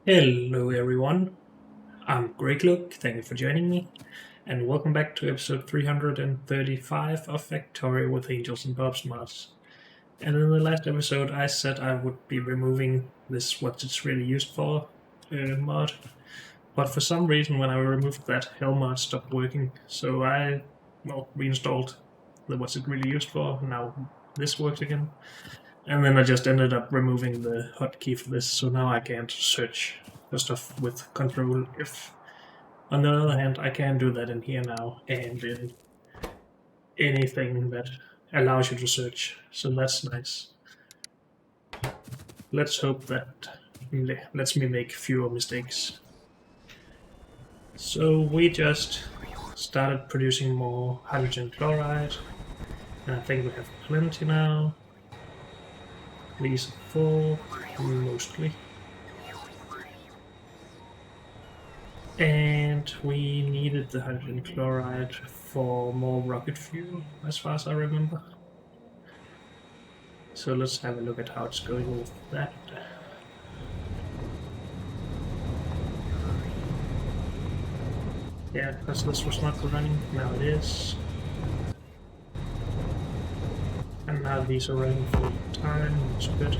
Hello everyone, I'm Greg Look, thank you for joining me, and welcome back to episode 335 of Factorio with Angels and Bob's Mods. And in the last episode I said I would be removing this what it's really used for mod, but for some reason when I removed that hell mod stopped working, so I reinstalled the what's it really used for, now this works again. And then I just ended up removing the hotkey for this, so now I can't search for stuff with Control F. On the other hand, I can do that in here now and in anything that allows you to search, so that's nice. Let's hope that lets me make fewer mistakes. So we just started producing more hydrogen chloride, and I think we have plenty now. These are full, mostly. And we needed the hydrogen chloride for more rocket fuel, as far as I remember. So let's have a look at how it's going with that. Yeah, because this was not running, now it is. And now these are running full time, that's good.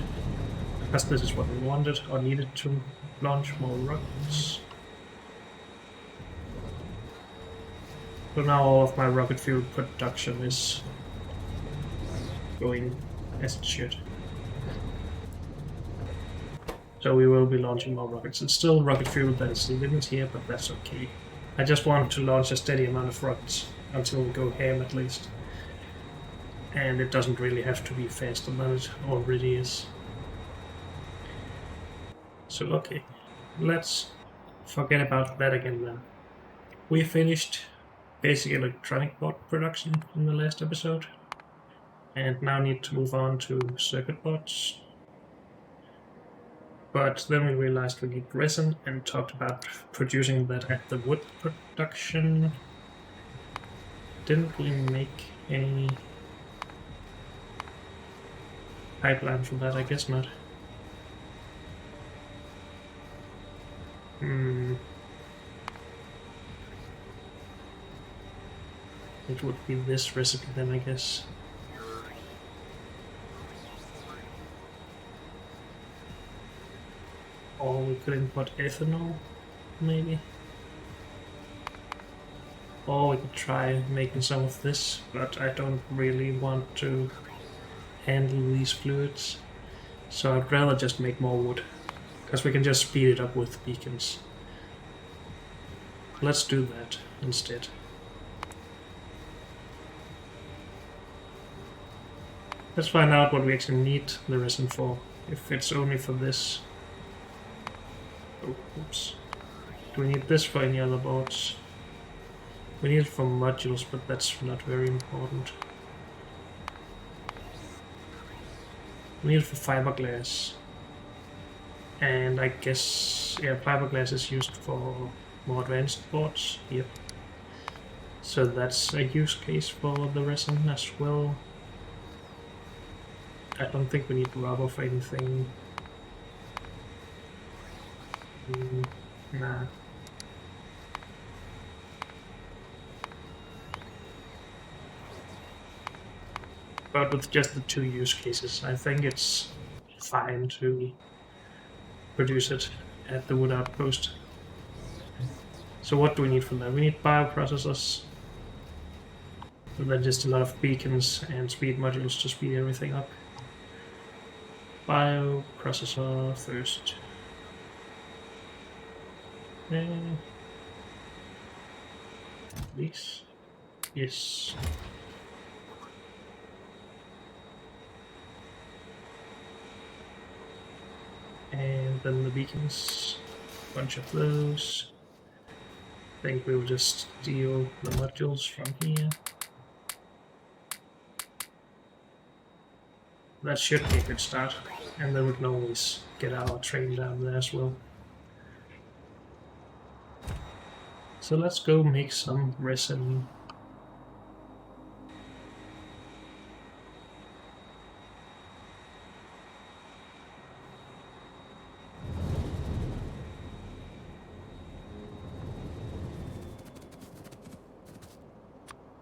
Because this is what we wanted or needed to launch more rockets. So now all of my rocket fuel production is going as it should. So we will be launching more rockets. It's still rocket fuel that is the limit here, but that's okay. I just want to launch a steady amount of rockets until we go ham at least. And it doesn't really have to be faster than it already is. So okay, let's forget about that again then. We finished basic electronic board production in the last episode, and now need to move on to circuit boards. But then we realized we need resin and talked about producing that at the wood production. Didn't we make any pipeline for that? I guess not. It would be this recipe then, I guess. Or we could import ethanol, maybe. Or we could try making some of this, but I don't really want to handle these fluids. So I'd rather just make more wood, because we can just speed it up with beacons. Let's do that instead. Let's find out what we actually need the resin for. If it's only for this. Oh, oops. Do we need this for any other boards? We need it for modules, but that's not very important. We need it for fiberglass. And I guess, yeah, fiberglass is used for more advanced boards. Yep. So that's a use case for the resin as well. I don't think we need rubber for anything. Nah. But with just the two use cases, I think it's fine to produce it at the wood outpost. So what do we need for that? We need bioprocessors. And then just a lot of beacons and speed modules to speed everything up. Bioprocessor first. These. Yes. And then the beacons. Bunch of those. I think we'll just steal the modules from here. That should be a good start, and then we can always get our train down there as well. So let's go make some resin.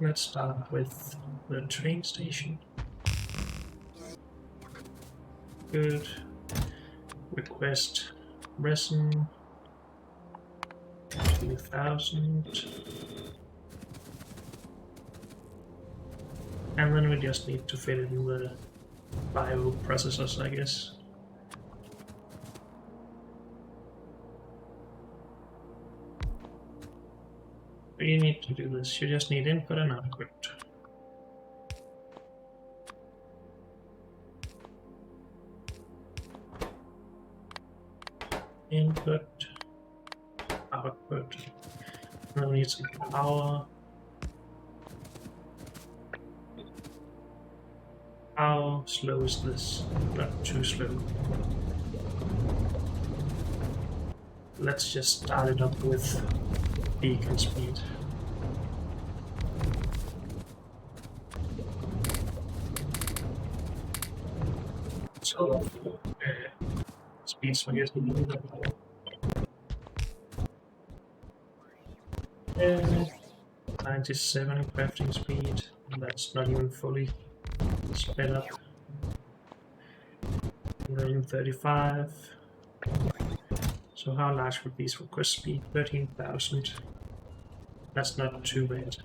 Let's start with the train station. Good. Request resin 2000. And then we just need to fit in the bioprocessors, I guess. You need to do this. You just need input and output. Input, output. Then we need some power. How slow is this? Not too slow. Let's just start it up with beacon speed. So, speed spaghetti. 97 crafting speed. That's not even fully sped up. 135. So how large would these requests be? 13,000. That's not too bad.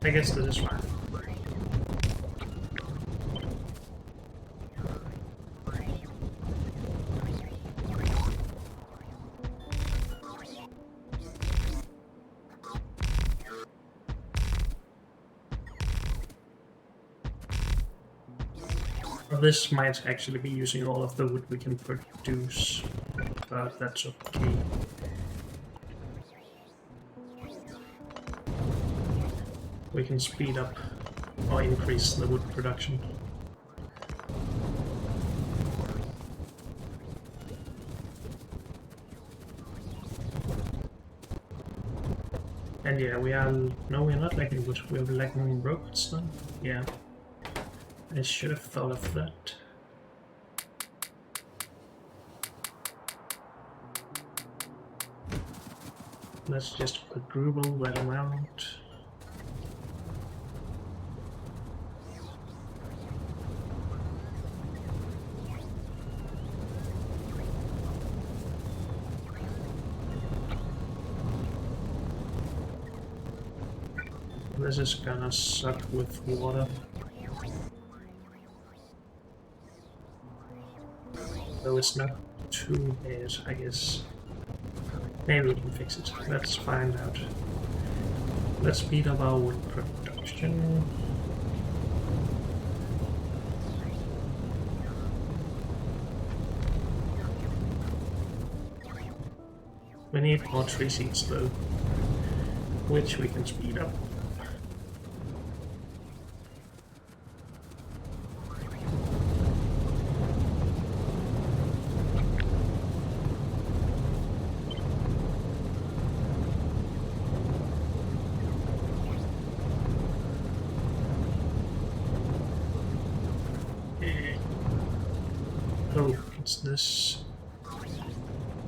I guess this is fine. This might actually be using all of the wood we can produce, but that's okay. We can speed up or increase the wood production. And yeah, no, we're not lacking wood, we're lacking robots then. Yeah. I should have thought of that. Let's just quadruple that amount. This is gonna suck with water. Though it's not too bad, I guess. Maybe we can fix it. Let's find out. Let's speed up our wood production. We need more tree seeds though, which we can speed up. Oh, what's this?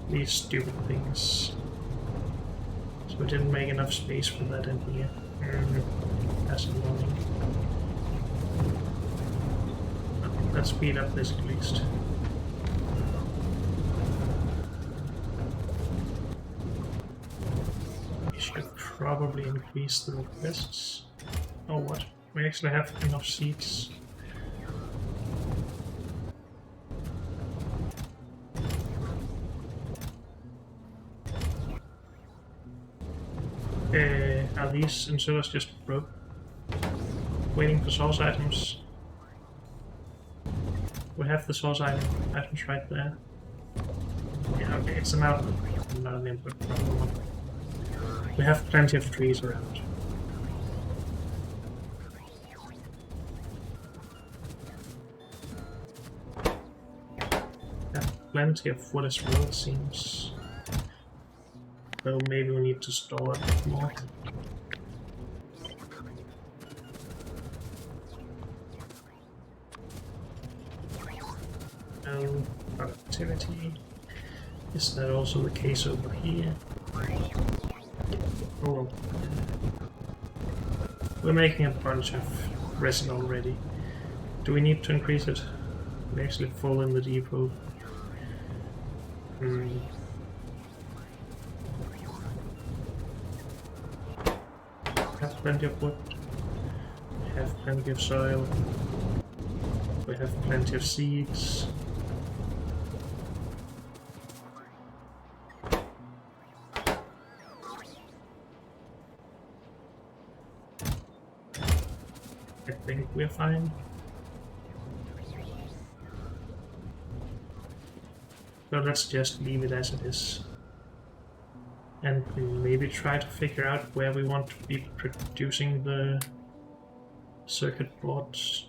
These stupid things. So we didn't make enough space for that in here. That's annoying. Let's speed up this at least. We should probably increase the requests. Oh what? We actually have enough seats. Are these inserters just broke? Waiting for source items. We have the source items right there. Yeah, okay, it's an output, not an input problem. We have plenty of trees around. Have plenty of wood as well, it seems. So maybe we need to store a bit more. No, okay. activity. Is that also the case over here? Oh well. We're making a bunch of resin already. Do we need to increase it? We actually fall in the depot. Have plenty of wood. Have plenty of soil. We have plenty of seeds. I think we're fine. So let's just leave it as it is. And maybe try to figure out where we want to be producing the circuit boards.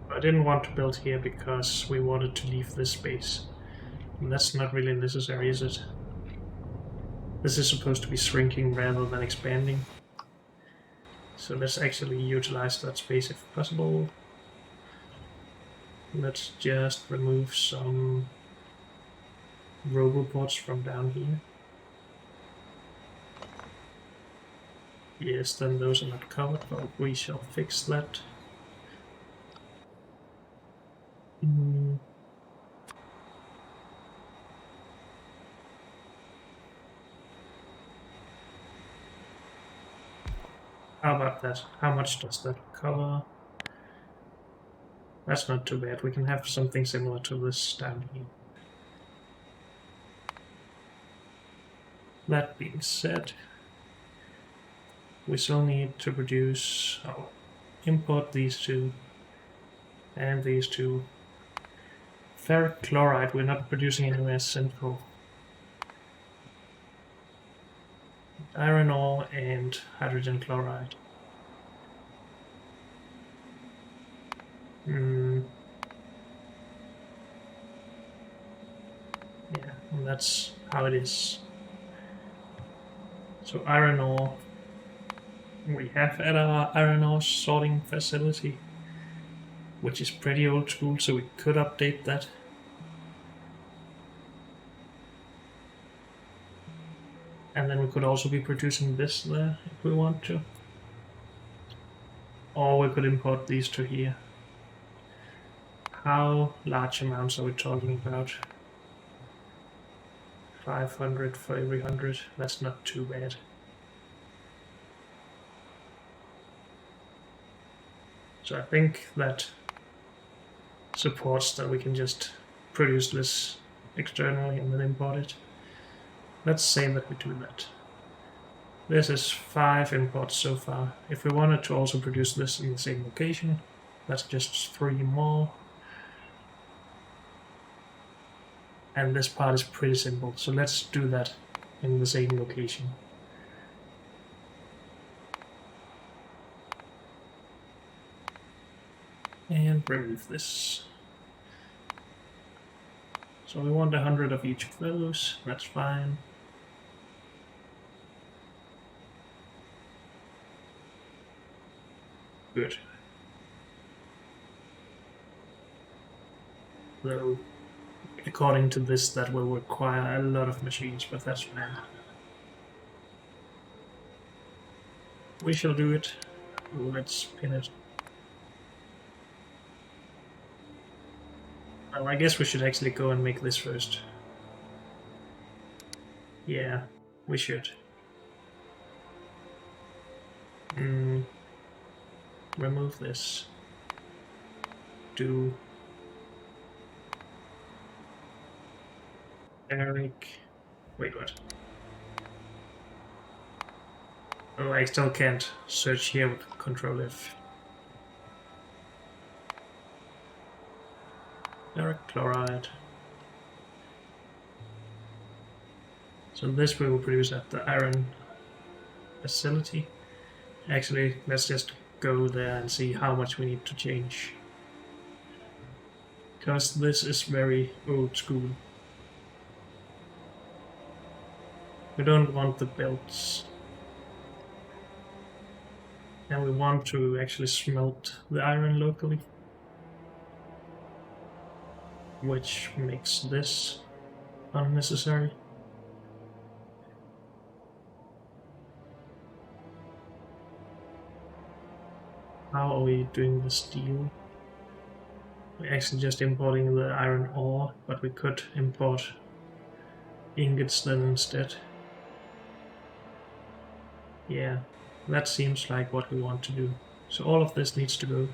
I didn't want to build here because we wanted to leave this space. And that's not really necessary, is it? This is supposed to be shrinking rather than expanding. So let's actually utilize that space if possible. Let's just remove some roboports from down here. Yes, then those are not covered, but we shall fix that. How about that? How much does that cover? That's not too bad. We can have something similar to this down here. That being said, we still need to produce, import these two and these two. Ferric chloride, we're not producing anywhere central. Iron ore and hydrogen chloride. Yeah, and that's how it is. So iron ore, we have at our iron ore sorting facility, which is pretty old school, so we could update that. And then we could also be producing this there if we want to. Or we could import these two here. How large amounts are we talking about? 500 for every 100, that's not too bad. So I think that supports that we can just produce this externally and then import it. Let's say that we do that. This is 5 imports so far. If we wanted to also produce this in the same location, that's just 3 more. And this part is pretty simple, so let's do that in the same location. And remove this. So we want 100 of each of those, that's fine. Good. Though, according to this, that will require a lot of machines, but that's fine. We shall do it. Let's pin it. Well, I guess we should actually go and make this first. Yeah, we should. Remove this. Do Eric. Wait, what? Oh, I still can't search here with Control F. Ferric chloride. So this we will produce at the iron facility. Actually, let's just go there and see how much we need to change. Because this is very old school. We don't want the belts. And we want to actually smelt the iron locally, which makes this unnecessary. How are we doing the steel? We're actually just importing the iron ore, but we could import ingots then instead. Yeah, that seems like what we want to do. So all of this needs to go.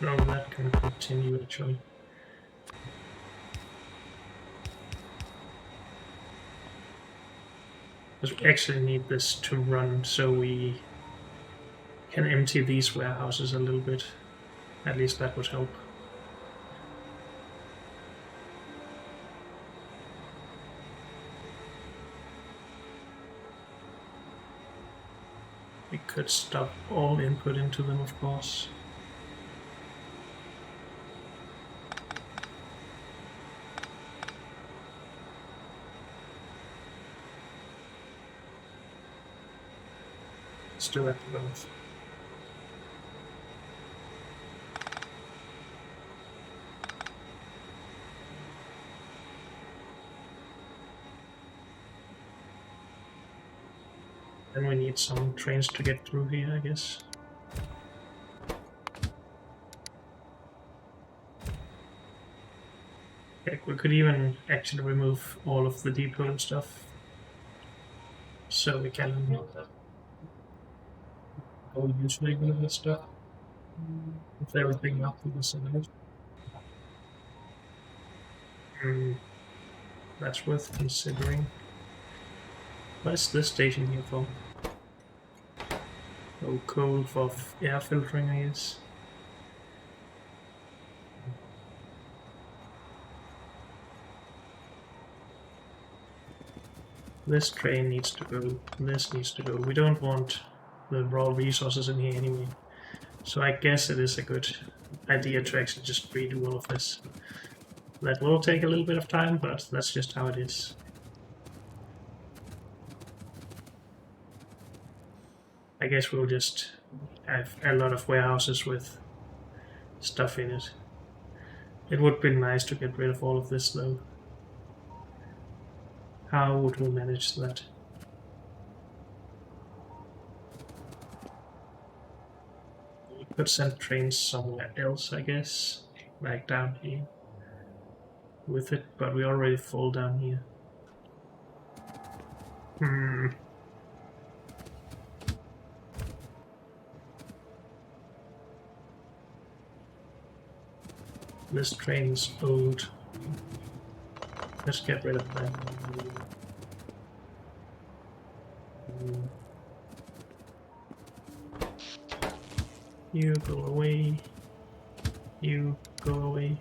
No, that can continue actually. Because we actually need this to run so we can empty these warehouses a little bit. At least that would help. We could stop all input into them, of course. Still have to both. Then we need some trains to get through here, I guess. Okay, we could even actually remove all of the depot stuff, so we can go usually with this stuff with everything up to the side. That's worth considering. What is this station here for? Oh, coal for air filtering, I guess. This train needs to go. This needs to go. We don't want the raw resources in here anyway. So I guess it is a good idea to actually just redo all of this. That will take a little bit of time, but that's just how it is. I guess we'll just have a lot of warehouses with stuff in it. It would be nice to get rid of all of this though. How would we manage that? We could send trains somewhere else, I guess. Like down here. With it, but we already fall down here. This train is old. Let's get rid of that. You go away. You go away.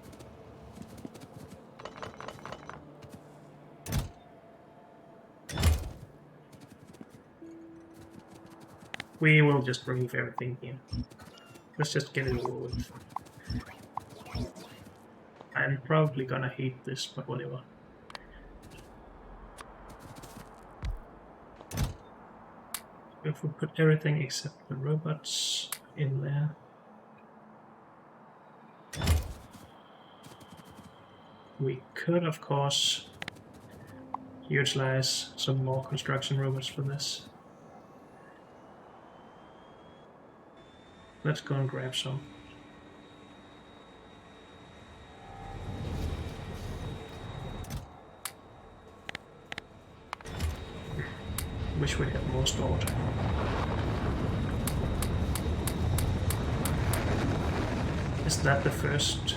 We will just remove everything here. Let's just get it over with. I'm probably gonna hate this, but whatever. If we put everything except the robots in there. We could, of course, utilize some more construction robots for this. Let's go and grab some. Wish we had more stored. Is that the first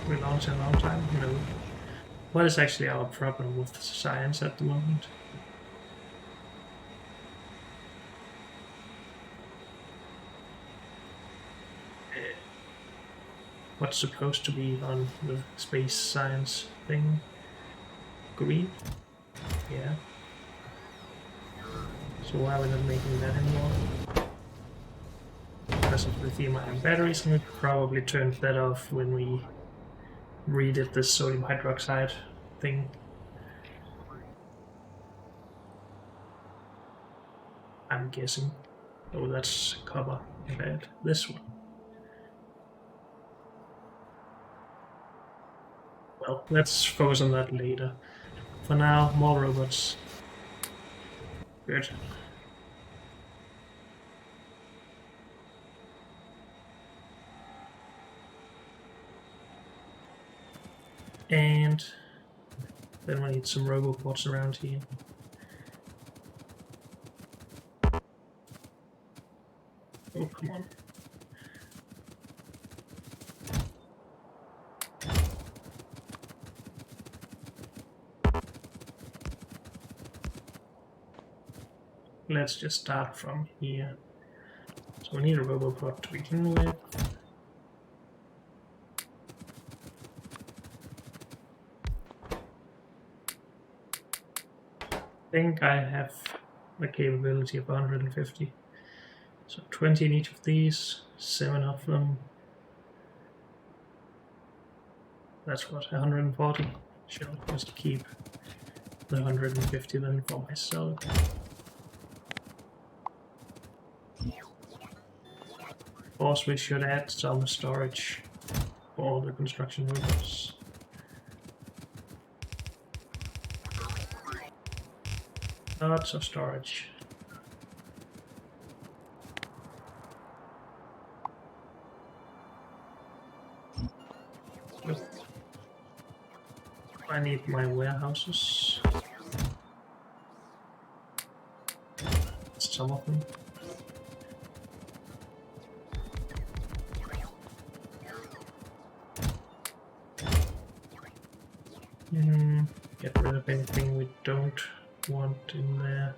we launched in a long time? No. What is actually our problem with science at the moment? What's supposed to be on the space science thing? Green? Yeah. So why are we not making that anymore? because of lithium-ion batteries, and we probably turned that off when we redid this sodium hydroxide thing. I'm guessing. Oh, that's copper. Bad. This one. Well, let's focus on that later. For now, more robots. Good. And then we need some roboports around here. Oh, come on. Let's just start from here. So we need a roboport to begin with. I think I have the capability of 150. So 20 in each of these, 7 of them. That's what, 140? Sure, just keep the 150 then for myself. Of course, we should add some storage for the construction robots. Lots of storage. Yep. I need my warehouses. Some of them. Get rid of anything we don't want in there.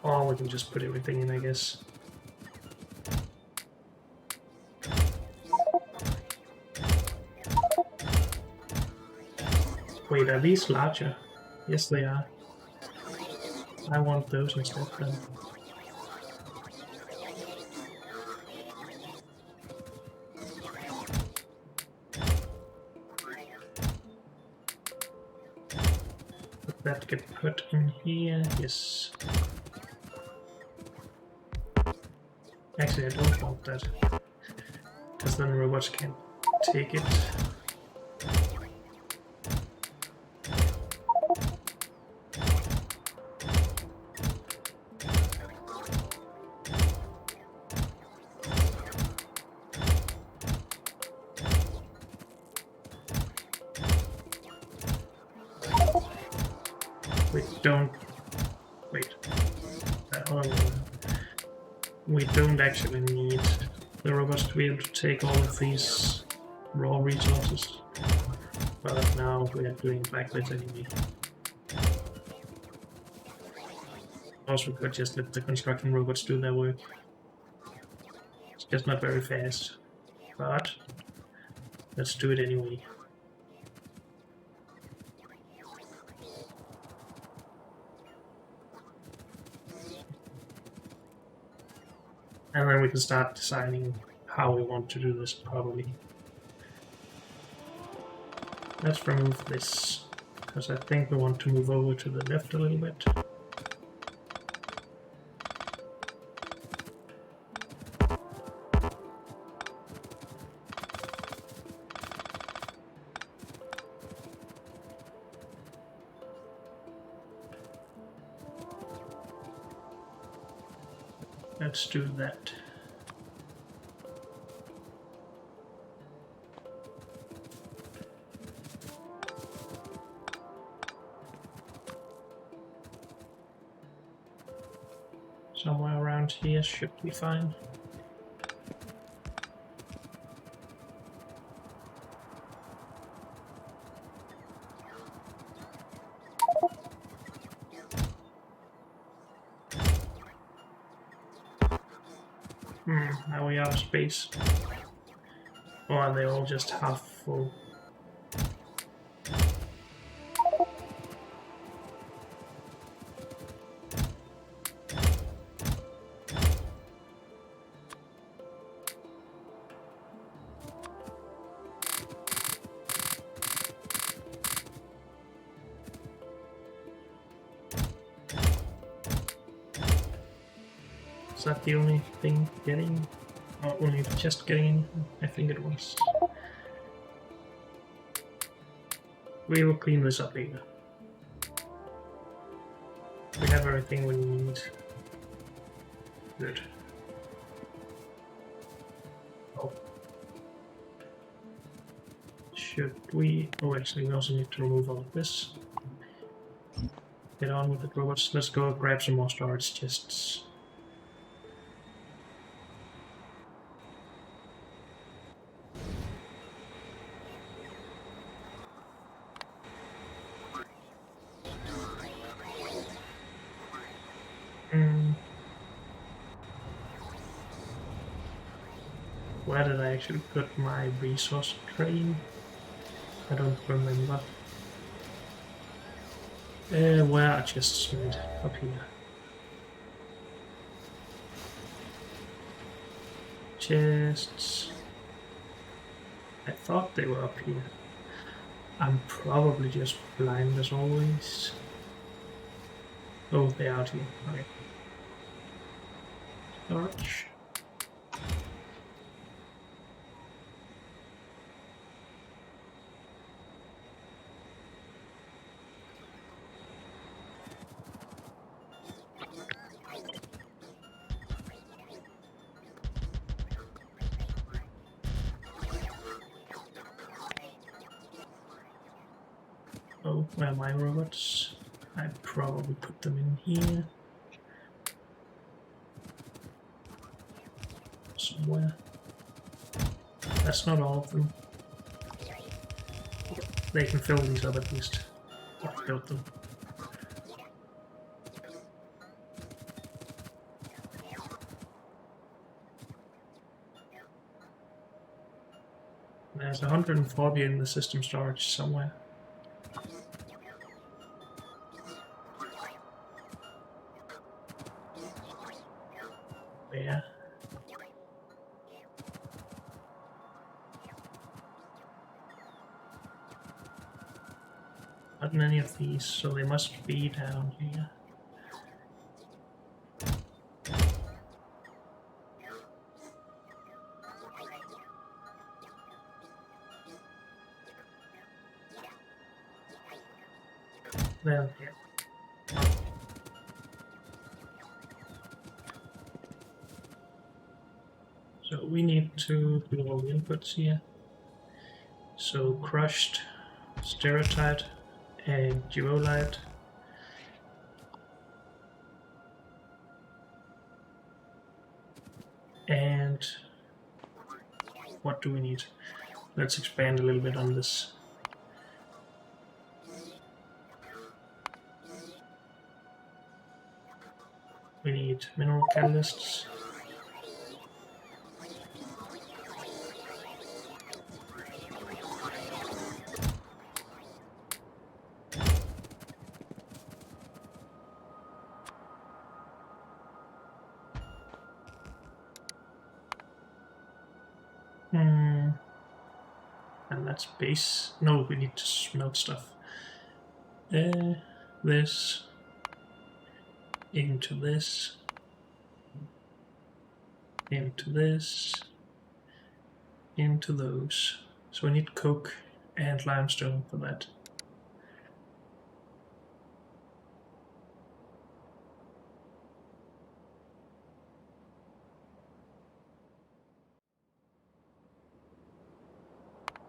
Or we can just put everything in, I guess. Wait, are these larger? Yes, they are. I want those instead then. Would that get put in here? Yes. Actually, I don't want that. Because then robots can't take it. We don't actually need the robots to be able to take all of these raw resources, but now we are doing it backwards anyway. Also, we could just let the construction robots do their work. It's just not very fast, but let's do it anyway. And then we can start deciding how we want to do this, probably. Let's remove this, because I think we want to move over to the left a little bit. Let's do that. Somewhere around here should be fine. Are we out of space? Or are they all just half full? that the only thing getting? Or only just getting? I think it was. We will clean this up later. We have everything we need. Good. Oh. Should we... Oh, actually, we also need to remove all of this. Get on with it, robots. Let's go grab some more storage chests. Where did I actually put my resource train? I don't remember. Where are chests made? Up here. Chests. I thought they were up here. I'm probably just blind as always. Oh, they're out here. Okay. Storage. Oh, where are my robots? I probably put them in here. Somewhere. That's not all of them. They can fill these up at least. Or build them. There's 140 in the system storage somewhere. Yeah. Not many of these, so they must be down here. Well, here. So we need to do all the inputs here. So crushed, stereotype, and duolite. And what do we need? Let's expand a little bit on this. We need mineral catalysts. And that's base. No, we need to smelt stuff. This into this, into this, into those. So we need coke and limestone for that.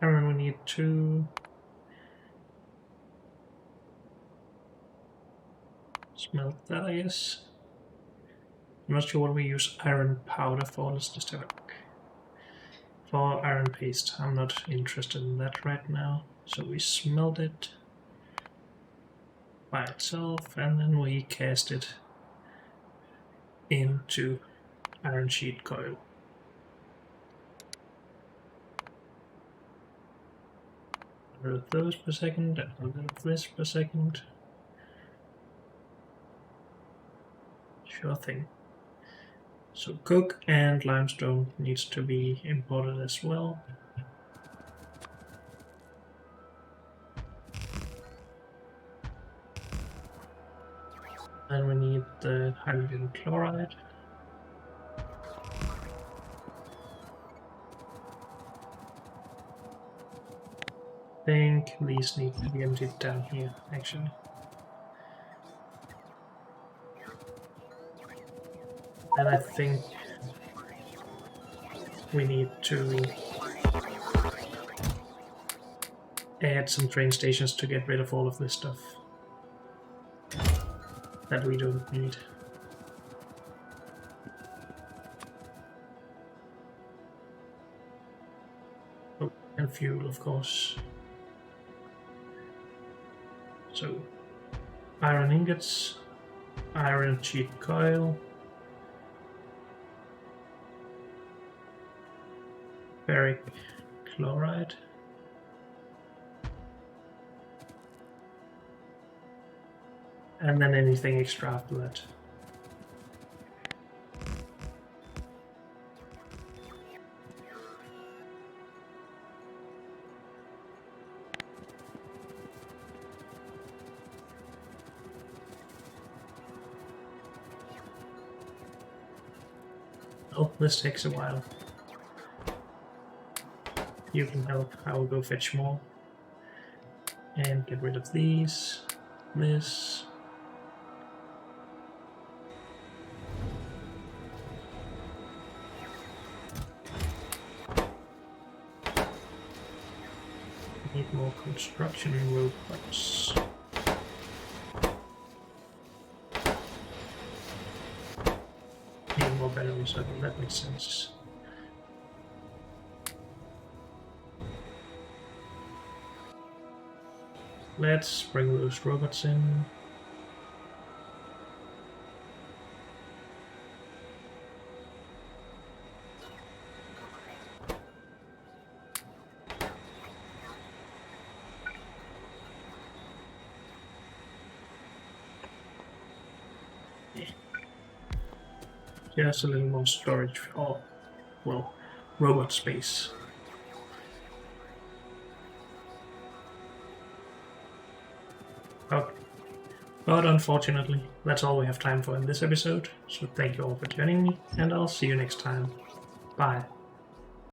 Iron we need 2. Smelt that, I guess. I'm not sure what we use iron powder for. Let's just have a look. For iron paste, I'm not interested in that right now. So we smelt it by itself and then we cast it into iron sheet coil. A little of those per second and a little of this per second. Sure thing. So coke and limestone needs to be imported as well. Then we need the hydrogen chloride. think these need to be emptied down here, actually. And I think we need to add some train stations to get rid of all of this stuff that we don't need. Oh, and fuel, of course. So, iron ingots, iron sheet coil, ferric chloride, and then anything extra after that. Oh, this takes a while. You can help, I will go fetch more. And get rid of these, this. Need more construction robots. Need more batteries, so that makes sense. Let's bring those robots in. Just a little more storage, or, well, robot space. Okay. But unfortunately, that's all we have time for in this episode, so thank you all for joining me, and I'll see you next time. Bye.